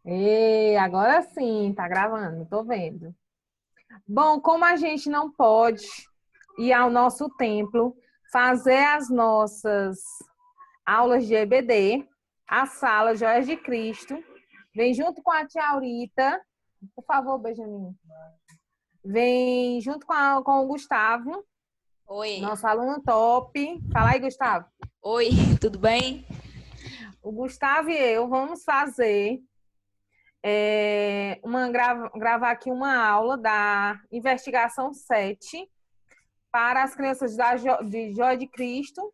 E agora sim, tá gravando, tô vendo. Bom, como a gente não pode ir ao nosso templo fazer as nossas aulas de EBD, a sala Joias de Cristo, vem junto com a tia Aurita, por favor, Benjamin. Vem junto com o Gustavo, Oi, nosso aluno top. Fala aí, Gustavo. oi, tudo bem? O Gustavo e eu vamos fazer gravar aqui uma aula da investigação 7 para as crianças de Joia de Cristo.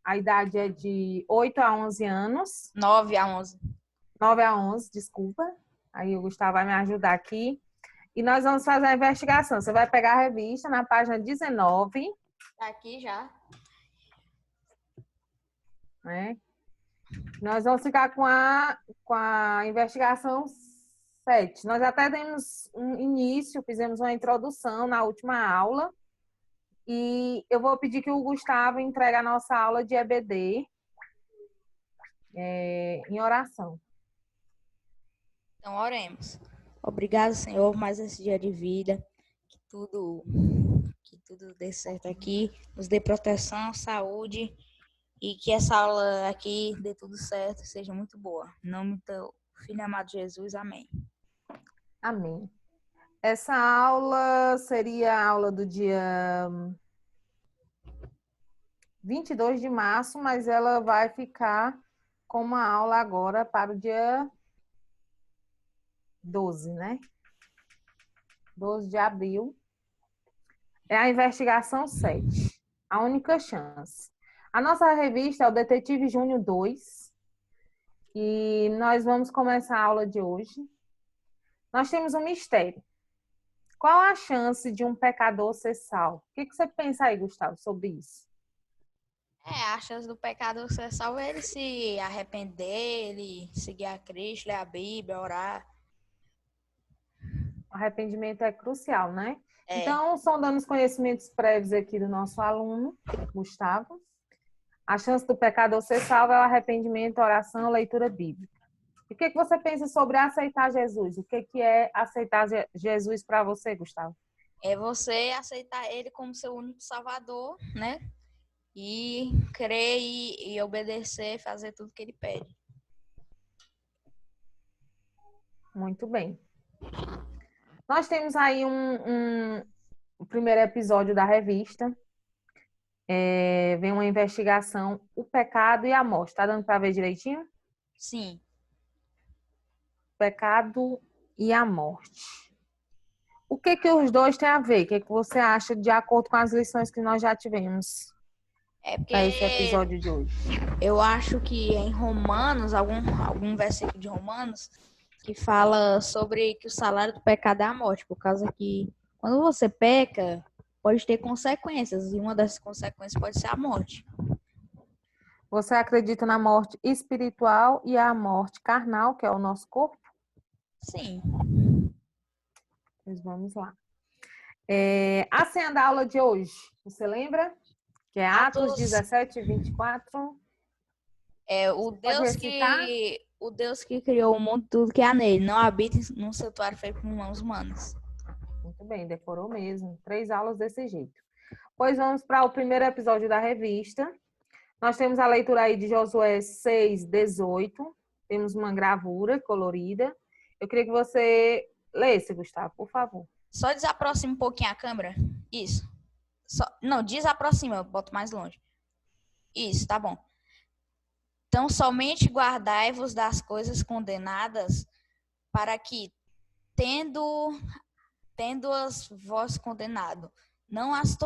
A idade é de 8 a 11 anos, 9 a 11. 9 a 11, desculpa. Aí o Gustavo vai me ajudar aqui. E nós vamos fazer a investigação. Você vai pegar a revista na página 19, Tá aqui já. né? Nós vamos ficar com a investigação 7. Nós até demos um início, fizemos uma introdução na última aula. E eu vou pedir que o Gustavo entregue a nossa aula de EBD em oração. Então, oremos. Obrigado, Senhor, por mais esse dia de vida. Que tudo, que tudo dê certo aqui. Nos dê proteção, saúde. E que essa aula aqui dê tudo certo, seja muito boa. Em nome do teu filho amado Jesus, amém. Amém. Essa aula seria a aula do dia 22 de março, mas ela vai ficar com uma aula agora para o dia 12, né? 12 de abril. É a investigação 7. A única chance. A nossa revista é o Detetive Júnior 2. E nós vamos começar a aula de hoje. Nós temos um mistério. Qual a chance de um pecador ser salvo? O que você pensa aí, Gustavo, sobre isso? A chance do pecado ser salvo é ele se arrepender, ele seguir a Cristo, ler a Bíblia, orar. O arrependimento é crucial, né? É, Então, sondando os conhecimentos prévios aqui do nosso aluno, Gustavo, a chance do pecador ser salvo é o arrependimento, oração, leitura bíblica. E o que você pensa sobre aceitar Jesus? O que é aceitar Jesus para você, Gustavo? é você aceitar ele como seu único salvador, né? E crer e obedecer, fazer tudo que ele pede. Muito bem. Nós temos aí o primeiro episódio da revista. Vem uma investigação, o pecado e a morte. Tá dando para ver direitinho? Sim. O pecado e a morte. O que os dois têm a ver? O que você acha de acordo com as lições que nós já tivemos É para esse porque episódio de hoje? eu acho que em Romanos, algum versículo de Romanos, que fala sobre que o salário do pecado é a morte, por causa que quando você peca, pode ter consequências, e uma das consequências pode ser a morte. Você acredita na morte espiritual e a morte carnal, que é o nosso corpo? Sim. Pois vamos lá. A senha da aula de hoje, você lembra? Que é Atos Atos 17, 24. é Você pode recitar? o Deus que criou o mundo, tudo que há nele, não habita num santuário feito por mãos humanas. Muito bem, decorou mesmo. 3 aulas desse jeito. Pois vamos para o primeiro episódio da revista. Nós temos a leitura aí de Josué 6, 18. Temos uma gravura colorida. Eu queria que você lesse, Gustavo, por favor. Só desaproxima um pouquinho a câmera. Isso. Não, desaproxima, eu boto mais longe. Isso, tá bom. Então, somente guardai-vos das coisas condenadas, para que, tendo, tendo-as vós condenado, não as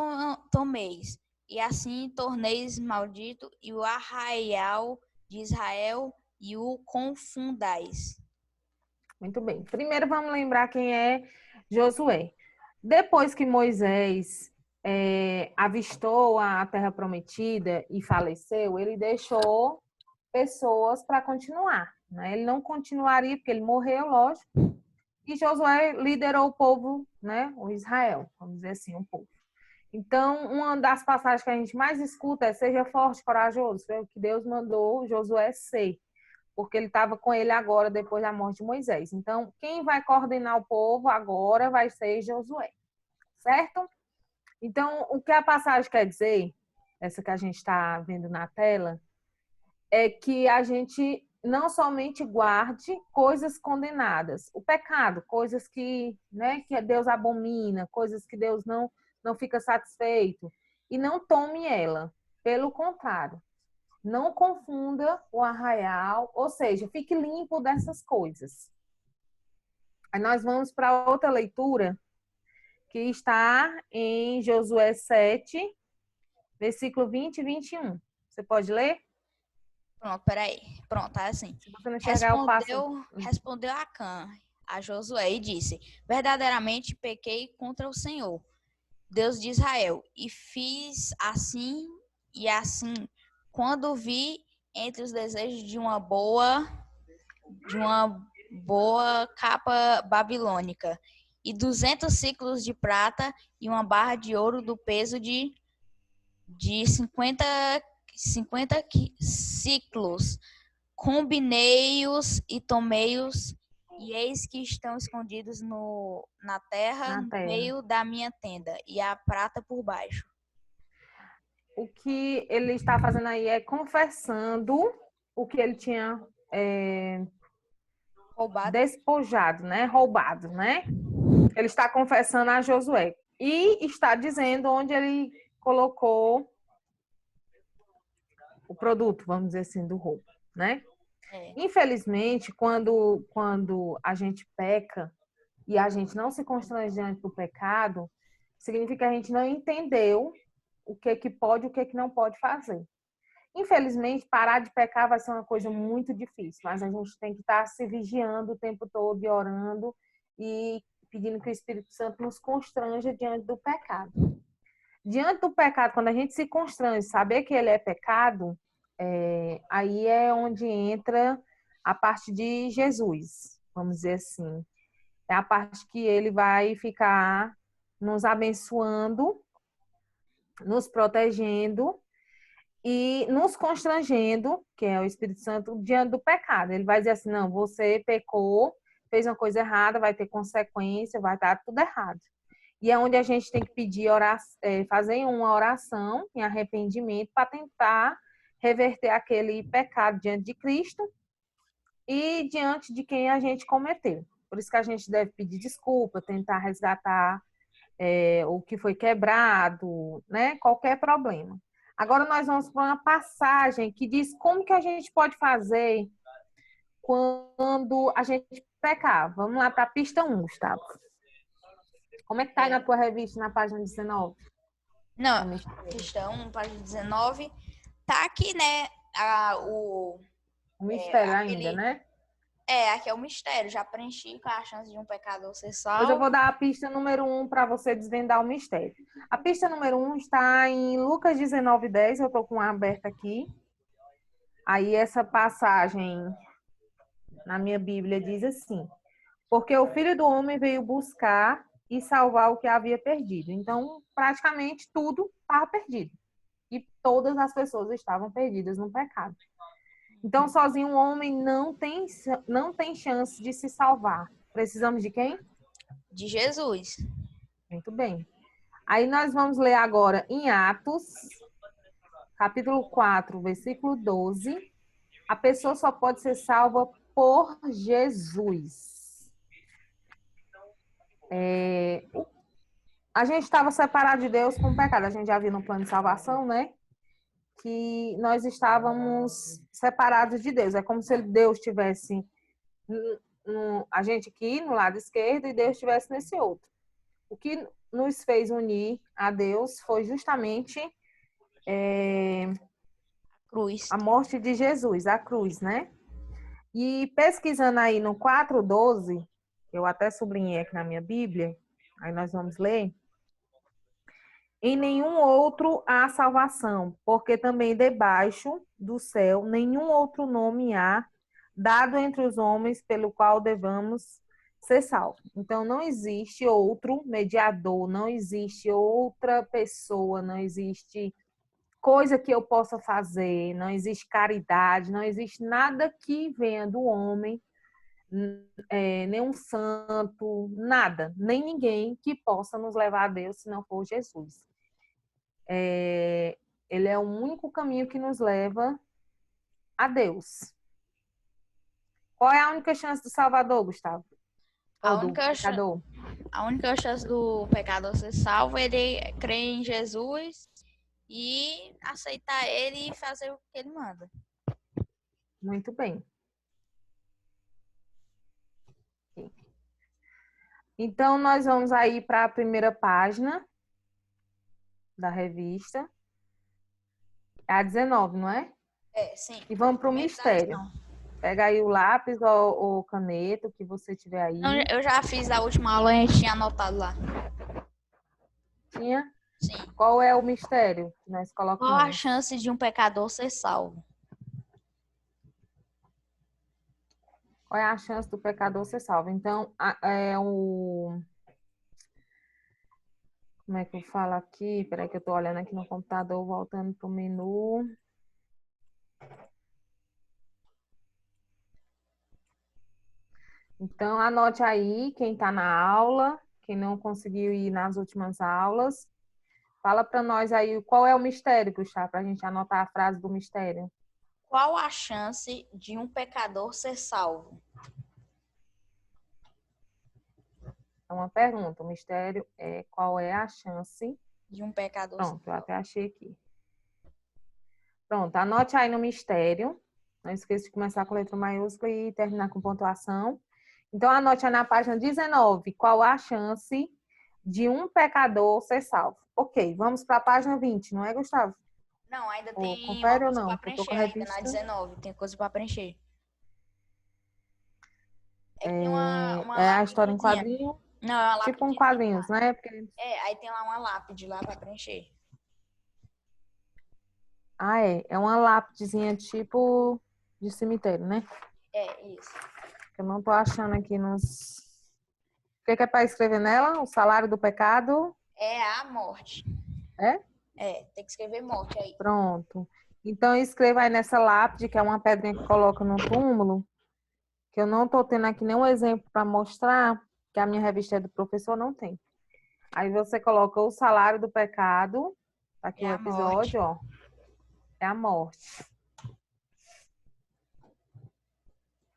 tomeis, e assim torneis maldito e o arraial de Israel e o confundais. Muito bem. Primeiro vamos lembrar quem é Josué. Depois que Moisés avistou a terra prometida e faleceu, ele deixou pessoas para continuar, né? Ele não continuaria porque ele morreu, lógico. E Josué liderou o povo, né? O Israel, vamos dizer assim, um povo. Então, uma das passagens que a gente mais escuta é: seja forte, corajoso. Foi o que Deus mandou Josué ser. porque ele estava com ele agora, depois da morte de Moisés. Então, quem vai coordenar o povo agora vai ser Josué, certo? Então, o que a passagem quer dizer, essa que a gente está vendo na tela, é que a gente não somente guarde coisas condenadas, o pecado, coisas que, né, que Deus abomina, coisas que Deus não fica satisfeito, e não tome ela. Pelo contrário, não confunda o arraial, ou seja, fique limpo dessas coisas. Aí nós vamos para outra leitura, que está em Josué 7, versículo 20 e 21. Você pode ler? Pronto, peraí. Pronto, tá assim. Se você não enxergar, eu passo. Respondeu Acã a Josué e disse: Verdadeiramente pequei contra o Senhor, Deus de Israel, e fiz assim e assim, quando vi entre os desejos de uma boa capa babilônica, e 200 ciclos de prata e uma barra de ouro do peso de 50 ciclos. Combinei-os e tomei-os, e eis que estão escondidos na terra, no meio da minha tenda, e a prata por baixo. O que ele está fazendo aí é confessando o que ele tinha despojado, né? Roubado, né? Ele está confessando a Josué. E está dizendo onde ele colocou o produto, vamos dizer assim, do roubo, né? Infelizmente, quando a gente peca e a gente não se constrange diante do pecado, significa que a gente não entendeu o que pode e o que não pode fazer. Infelizmente, parar de pecar vai ser uma coisa muito difícil, mas a gente tem que estar se vigiando o tempo todo e orando e pedindo que o Espírito Santo nos constranja diante do pecado. Diante do pecado, quando a gente se constrange, saber que ele é pecado, aí é onde entra a parte de Jesus, vamos dizer assim. É a parte que ele vai ficar nos abençoando, nos protegendo e nos constrangendo, que é o Espírito Santo, diante do pecado. Ele vai dizer assim, não, você pecou, fez uma coisa errada, vai ter consequência, vai estar tudo errado. E é onde a gente tem que pedir, fazer uma oração em arrependimento para tentar reverter aquele pecado diante de Cristo e diante de quem a gente cometeu. Por isso que a gente deve pedir desculpa, tentar resgatar o que foi quebrado, né? Qualquer problema. Agora nós vamos para uma passagem que diz como que a gente pode fazer quando a gente pecar. Vamos lá para a pista 1, Gustavo. Como é que tá aí na tua revista, na página 19? Não, pista 1, página 19. Tá aqui, né, o mistério ainda, né? Aqui é o mistério. Já preenchi com a chance de um pecador ser salvo. Hoje eu vou dar a pista número 1 para você desvendar o mistério. A pista número 1 está em Lucas 19:10. Eu estou com uma aberta aqui. Aí essa passagem na minha Bíblia diz assim: porque o Filho do Homem veio buscar e salvar o que havia perdido. Então, praticamente tudo estava perdido. E todas as pessoas estavam perdidas no pecado. Então, sozinho um homem não tem chance de se salvar. Precisamos de quem? De Jesus. Muito bem. Aí nós vamos ler agora em Atos, capítulo 4, versículo 12. A pessoa só pode ser salva por Jesus. A gente estava separado de Deus com o pecado. A gente já viu no plano de salvação, né? Que nós estávamos separados de Deus. É como se Deus estivesse a gente aqui no lado esquerdo e Deus estivesse nesse outro. O que nos fez unir a Deus foi justamente a morte de Jesus, a cruz, né? E pesquisando aí no 4:12, eu até sublinhei aqui na minha Bíblia, aí nós vamos ler. Em nenhum outro há salvação, porque também debaixo do céu nenhum outro nome há dado entre os homens pelo qual devamos ser salvos. Então não existe outro mediador, não existe outra pessoa, não existe coisa que eu possa fazer, não existe caridade, não existe nada que venha do homem, nenhum santo, nada, nem ninguém que possa nos levar a Deus se não for Jesus. Ele é o único caminho que nos leva a Deus. Qual é a única chance do Salvador, Gustavo? Ou do pecador? A única chance do pecador ser salvo é ele crer em Jesus e aceitar ele e fazer o que ele manda. Muito bem. Então, nós vamos aí para a primeira página da revista. É a 19, não é? Sim. E vamos para o mistério. Pega aí o lápis ou caneta, o que você tiver aí. Não, eu já fiz a última aula e a gente tinha anotado lá. Tinha? Sim. Qual é o mistério que nós colocamos? Qual a chance de um pecador ser salvo? Qual é a chance do pecador ser salvo? Então, como é que eu falo aqui? Peraí que eu tô olhando aqui no computador, voltando pro menu. Então, anote aí quem está na aula, quem não conseguiu ir nas últimas aulas. Fala para nós aí qual é o mistério, Gustavo, para a gente anotar a frase do mistério. Qual a chance de um pecador ser salvo? É uma pergunta. O mistério é qual é a chance de um pecador ser salvo. Pronto, eu até achei aqui. Pronto, anote aí no mistério. Não esqueça de começar com letra maiúscula e terminar com pontuação. Então, anote aí na página 19. Qual a chance de um pecador ser salvo? Ok, vamos para a página 20, não é, Gustavo? Não, ainda tem confere uma ou coisa não? para preencher ainda na 19. Tem coisa para preencher. É a história em quadrinho? Não, é uma lápide. Tipo um quadrinhos, né? Porque... aí tem lá uma lápide lá para preencher. Ah, é. É uma lápidezinha tipo de cemitério, né? É, isso. Eu não tô achando aqui nos... O que é para escrever nela? O salário do pecado? É a morte. É? É, tem que escrever morte aí. Pronto. Então, escreva aí nessa lápide, que é uma pedrinha que coloca no túmulo, que eu não tô tendo aqui nenhum exemplo para mostrar, que a minha revista é do professor, não tem. Aí você coloca o salário do pecado, tá aqui o episódio, ó. É a morte.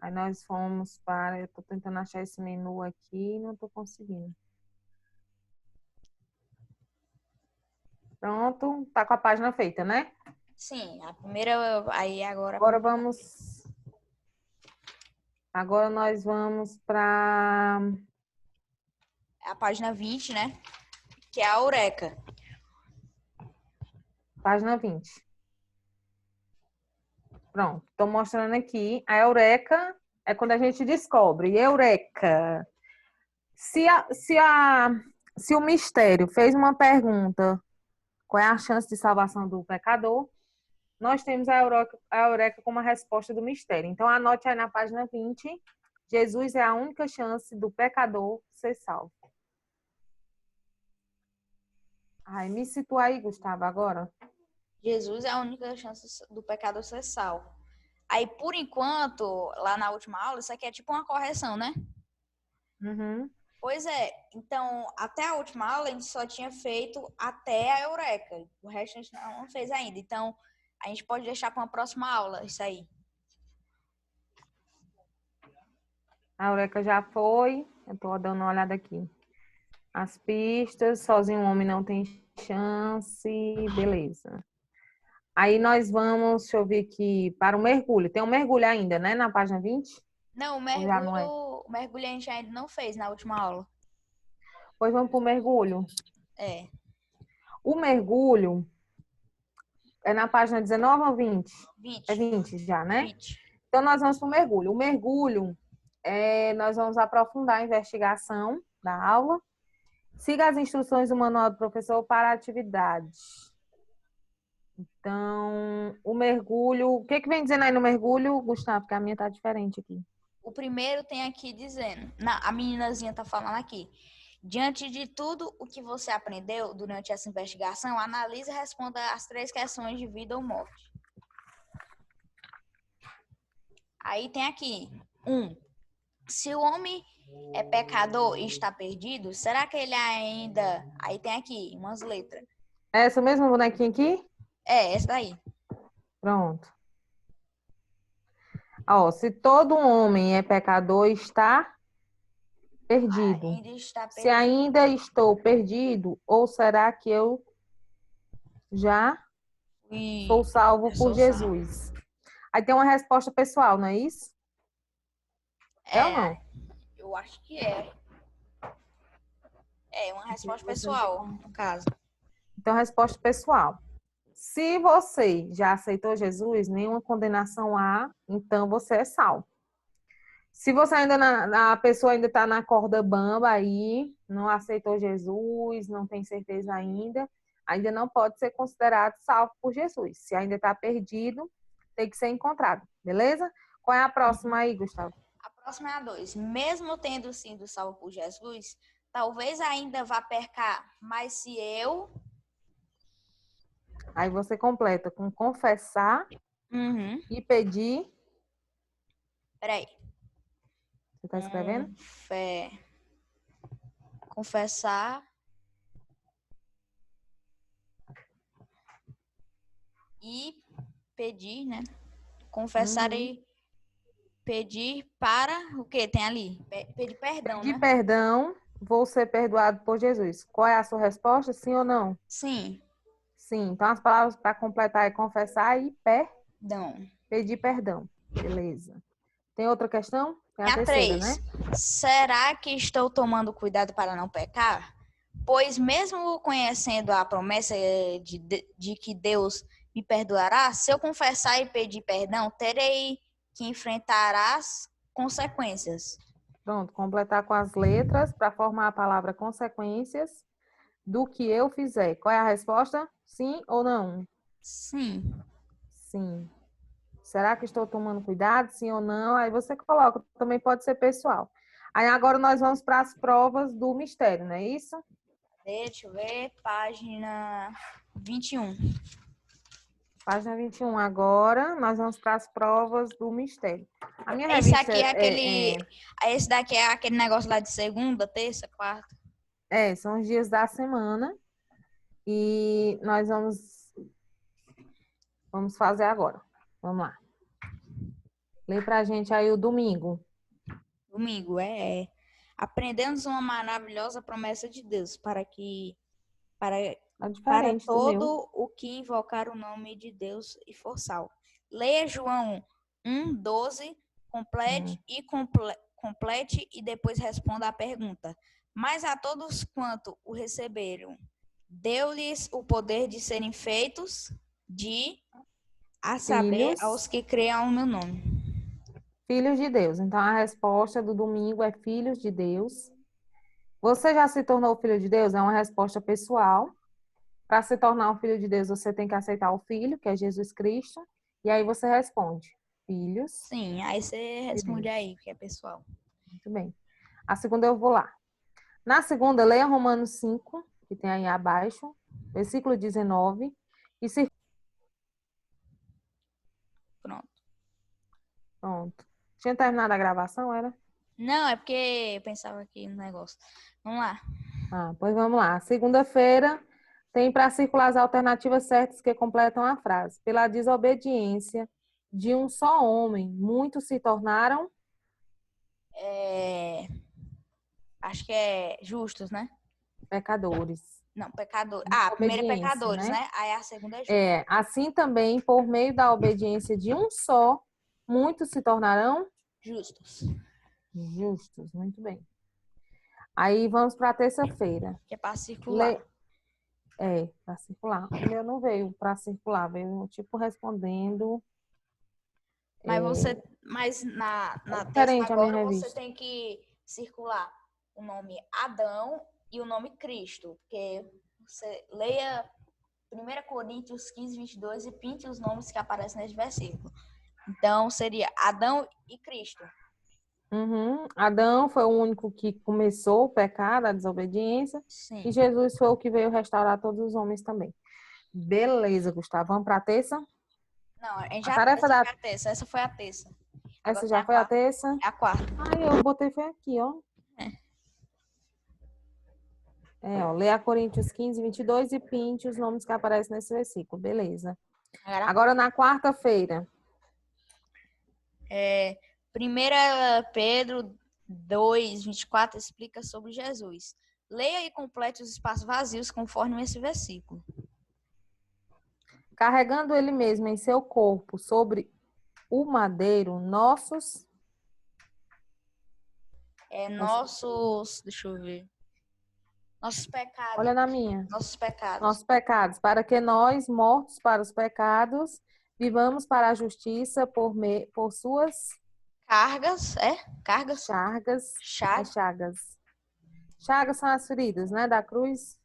Aí nós fomos para... Eu tô tentando achar esse menu aqui e não tô conseguindo. Pronto, tá com a página feita, né? Sim, a primeira... Aí agora... Agora vamos... Agora nós vamos para... a página 20, né? Que é a Eureka. Página 20. Pronto, estou mostrando aqui. A Eureka é quando a gente descobre. Eureka! Se o mistério fez uma pergunta, qual é a chance de salvação do pecador? Nós temos a Eureka como a resposta do mistério. Então, anote aí na página 20. Jesus é a única chance do pecador ser salvo. Ai, me situa aí, Gustavo, agora. Jesus é a única chance do pecador ser salvo. Aí, por enquanto, lá na última aula, isso aqui é tipo uma correção, né? Uhum. Pois é. Então, até a última aula, a gente só tinha feito até a Eureka. O resto a gente não fez ainda. Então, a gente pode deixar para uma próxima aula isso aí. A Eureka já foi. Eu tô dando uma olhada aqui. As pistas, sozinho o homem não tem chance. Beleza. Aí nós vamos, deixa eu ver aqui, para o mergulho. Tem um mergulho ainda, né? Na página 20? Não, o mergulho a gente ainda não fez na última aula. Pois vamos para o mergulho. É. O mergulho é na página 19 ou 20? 20. É 20 já, né? 20. Então nós vamos para o mergulho. O mergulho, nós vamos aprofundar a investigação da aula. Siga as instruções do manual do professor para a atividade. Então, o mergulho... O que vem dizendo aí no mergulho, Gustavo? Porque a minha tá diferente aqui. O primeiro tem aqui dizendo... a meninazinha tá falando aqui. Diante de tudo o que você aprendeu durante essa investigação, analise e responda as 3 questões de vida ou morte. Aí tem aqui, 1. Se o homem é pecador e está perdido, será que ele ainda... Aí tem aqui umas letras. É essa mesma bonequinha aqui? Essa daí. Pronto. Ó, se todo homem é pecador, está perdido. Ainda está Se perdido. ainda estou perdido, ou será que eu já sou salvo por Jesus? Aí tem uma resposta pessoal, não é isso? É ou não? Eu acho que é. É uma resposta pessoal, no caso. Então, resposta pessoal. Se você já aceitou Jesus, nenhuma condenação há, então você é salvo. Se você ainda a pessoa ainda está na corda bamba aí, não aceitou Jesus, não tem certeza ainda não pode ser considerado salvo por Jesus. Se ainda está perdido, tem que ser encontrado, beleza? Qual é a próxima aí, Gustavo? A próxima é a 2. Mesmo tendo sido salvo por Jesus, talvez ainda vá pecar, mas se eu... Aí você completa com confessar e pedir. Peraí. Você está escrevendo? Confessar e pedir, né? Confessar e pedir para o que tem ali? Pedir perdão, Pedir né? perdão, vou ser perdoado por Jesus. Qual é a sua resposta? Sim ou não? Sim. Sim. Então, as palavras para completar é confessar e Não. pedir perdão. Beleza. Tem outra questão? Tem a A terceira, né? 3. Será que estou tomando cuidado para não pecar? Pois mesmo conhecendo a promessa de que Deus me perdoará, se eu confessar e pedir perdão, terei que enfrentar as consequências. Pronto, completar com as letras para formar a palavra consequências do que eu fizer. Qual é a resposta? Sim ou não? Sim. Sim. Será que estou tomando cuidado? Sim ou não? Aí você coloca, também pode ser pessoal. Aí agora nós vamos para as provas do mistério, não é isso? Deixa eu ver, página 21. Página 21. Agora nós vamos para as provas do mistério. A minha Esse revista aqui é aquele. Esse daqui é aquele negócio lá de segunda, terça, quarta. são os dias da semana. E nós vamos fazer agora. Vamos lá. Lê pra gente aí o domingo. Domingo, aprendemos uma maravilhosa promessa de Deus para Tá para diferente do meu. todo o que invocar o nome de Deus e for salvo. Leia João 1:12, complete e depois responda a pergunta. Mas a todos quanto o receberam, deu-lhes o poder de serem feitos a saber, Filhos, aos que cream no meu nome. filhos de Deus. Então a resposta do domingo é filhos de Deus. Você já se tornou filho de Deus? É uma resposta pessoal. Para se tornar um filho de Deus, você tem que aceitar o filho, que é Jesus Cristo. E aí você responde: filhos Sim, aí você de responde Deus. aí, que é pessoal. Muito bem. A segunda eu vou lá. Na segunda, leia Romanos 5, que tem aí abaixo, versículo 19. E se Pronto. Pronto. Tinha terminado a gravação, era? Não, é porque eu pensava aqui no negócio. Vamos lá. Ah, pois vamos lá. Segunda-feira tem para circular as alternativas certas que completam a frase. Pela desobediência de um só homem, muitos se tornaram Acho que é justos, né? pecadores. Não, pecador. A primeira é Obediência, pecadores, né? né? Aí a segunda é justos. Assim também, por meio da obediência de um só, muitos se tornarão Justos. justos. Muito bem. Aí vamos para a terça-feira. Que é para circular. Para circular. O meu não veio para circular, veio tipo respondendo. Mas na terça Diferente a minha agora você revista. tem que circular o nome Adão e o nome Cristo. Porque você leia 1 Coríntios 15:22 e pinte os nomes que aparecem nesse versículo. Então seria Adão e Cristo. Uhum. Adão foi o único que começou o pecado, a desobediência, e Sim. Jesus foi o que veio restaurar todos os homens também. Beleza, Gustavo. Vamos para a terça? Não, a gente A já, tarefa essa da... foi a terça. Essa foi a terça. Agora Essa tem já a foi a quarta. terça? É a quarta. Aí eu botei foi aqui, ó. Ó, Leia Coríntios 15, 22 e pinte os nomes que aparecem nesse versículo. Beleza. Agora a Agora, quarta. na quarta-feira. Primeira Pedro 2, 24 explica sobre Jesus. Leia e complete os espaços vazios conforme esse versículo. Carregando ele mesmo em seu corpo sobre o madeiro, Deixa eu ver. Nossos pecados. olha na minha, Nossos pecados. nossos pecados, para que nós, mortos para os pecados, vivamos para a justiça por suas Cargas, Cargas. chagas, Chagas. chagas. Chagas são as feridas, né, da cruz.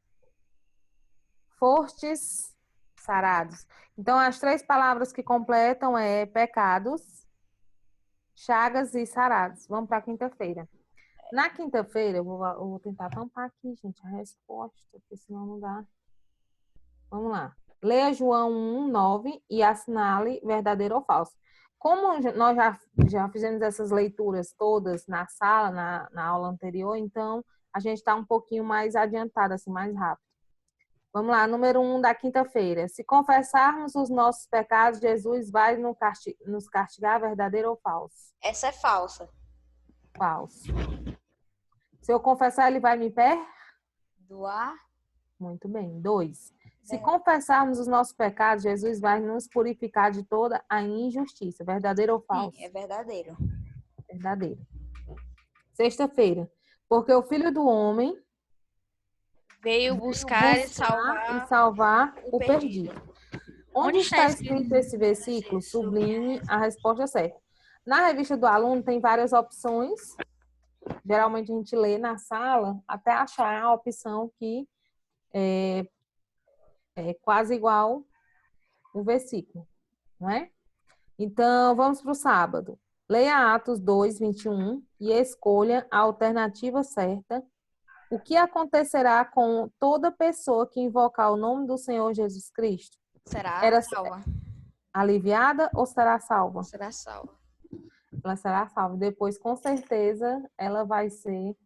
Fortes, sarados. Então, as três palavras que completam é pecados, chagas e sarados. Vamos para a quinta-feira. Na quinta-feira, eu vou tentar tampar aqui, gente, a resposta, porque senão não dá. Vamos lá. Leia João 1:9 e assinale verdadeiro ou falso. Como nós já fizemos essas leituras todas na sala, na aula anterior, então a gente está um pouquinho mais adiantado, assim, mais rápido. Vamos lá, número 1 da quinta-feira. Se confessarmos os nossos pecados, Jesus vai nos castigar, verdadeiro ou falso? Essa é falsa. Falso. Se eu confessar, ele vai me perdoar? Doar. Muito bem. 2. Se Verdade. confessarmos os nossos pecados, Jesus vai nos purificar de toda a injustiça. Verdadeiro ou Sim, falso? é verdadeiro. Verdadeiro. Sexta-feira. Porque o Filho do Homem Veio veio buscar e buscar e salvar salvar o o perdido. perdido. Onde Onde está está escrito escrito esse versículo? Sublinhe a resposta certa. Na revista do aluno tem várias opções. Geralmente a gente lê na sala até achar a opção que é quase igual o versículo, não é? Então, vamos para o sábado. Leia Atos 2, 21 e escolha a alternativa certa. O que acontecerá com toda pessoa que invocar o nome do Senhor Jesus Cristo? será Era salva. aliviada ou será salva? Será salva. Ela será salva. Depois, com certeza, ela vai ser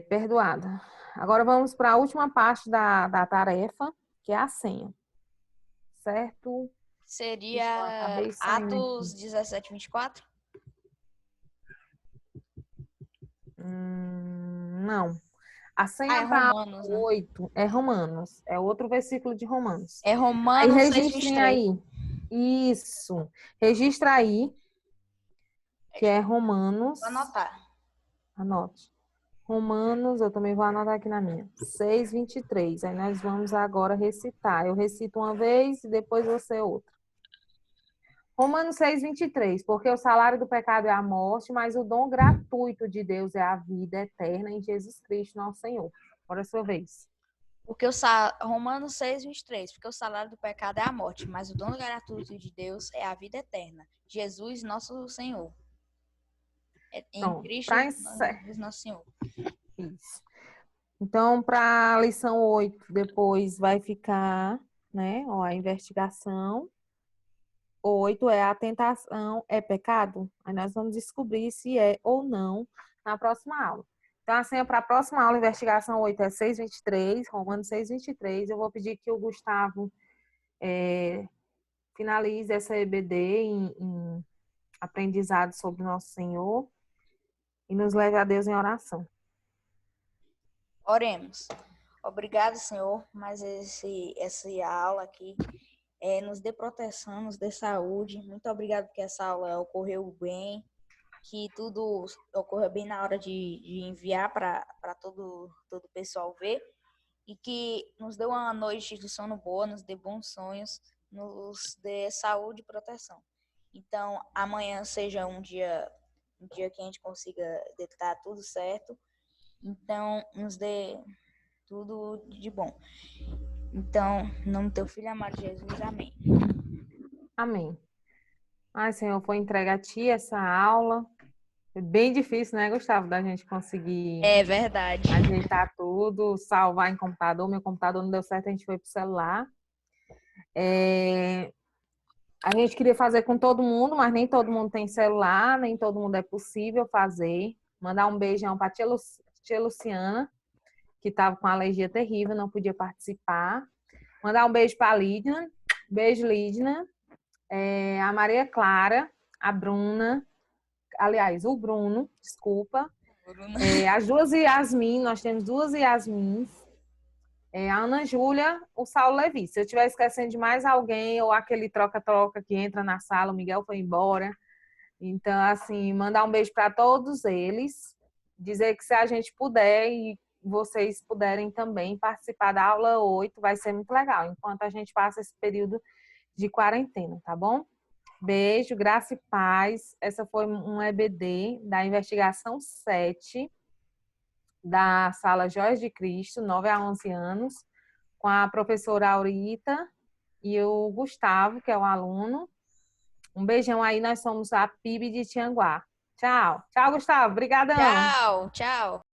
perdoada. Agora vamos para a última parte da tarefa, que é a senha. Certo? Ixi, eu Seria acabei saindo Atos aqui. 17, 24? Não. A Ah, é senha para Romanos, né? 8 é Romanos. É outro versículo de Romanos. É Aí Romanos 6, registrem 23. aí. Isso. Registra aí, que é Romanos. Vou anotar. Anote. Romanos, eu também vou anotar aqui na minha. 6, 23. Aí nós vamos agora recitar. Eu recito uma vez e depois você outra. Romanos 6, 23. Porque o salário do pecado é a morte, mas o dom gratuito de Deus é a vida eterna em Jesus Cristo, nosso Senhor. Agora é a sua vez. Romanos 6, 23. Porque o salário do pecado é a morte, mas o dom gratuito de Deus é a vida eterna. Jesus, nosso Senhor. Em Pronto. Cristo, Para encerrar. Jesus, nosso Senhor. Isso. Então, para a lição 8, depois vai ficar, né? Ó, a investigação. 8 é a tentação, é pecado? Aí nós vamos descobrir se é ou não na próxima aula. Então, assim, para a próxima aula, investigação 8 é 6:23, Romanos 6:23. Eu vou pedir que o Gustavo finalize essa EBD em aprendizado sobre o nosso Senhor e nos leve a Deus em oração. Oremos. Obrigado, Senhor, por mais essa aula aqui. Nos dê proteção, nos dê saúde. Muito obrigado porque essa aula ocorreu bem, que tudo ocorra bem na hora de enviar para todo o pessoal ver e que nos dê uma noite de sono boa, nos dê bons sonhos, nos dê saúde e proteção. Então, amanhã seja um dia que a gente consiga detectar tudo certo. Então, nos dê tudo de bom. Então, em nome do teu filho amado Jesus, amém. Amém. Ai, Senhor, foi entregue a Ti essa aula. É bem difícil, né, Gustavo, da gente conseguir É verdade. ajeitar tudo, salvar em computador. Meu computador não deu certo, a gente foi pro celular. É, a gente queria fazer com todo mundo, mas nem todo mundo tem celular, nem todo mundo é possível fazer. Mandar um beijão para tia Luciana, que estava com alergia terrível, não podia participar. Mandar um beijo para a Lídna. Beijo, Lídna. A Maria Clara, a Bruna, aliás, o Bruno, desculpa. As duas Yasmin, nós temos duas Yasmins. A Ana Júlia, o Saulo Levi. Se eu estiver esquecendo de mais alguém, ou aquele troca-troca que entra na sala, o Miguel foi embora. Então, assim, mandar um beijo para todos eles. Dizer que se a gente puder e vocês puderem também participar da aula 8, vai ser muito legal, enquanto a gente passa esse período de quarentena, tá bom? Beijo, graça e paz. Essa foi um EBD da investigação 7 da Sala Joias de Cristo, 9 a 11 anos, com a professora Aurita e o Gustavo, que é o aluno. Um beijão aí, nós somos a PIB de Tianguá. Tchau. Tchau, Gustavo. Obrigadão. Tchau, tchau.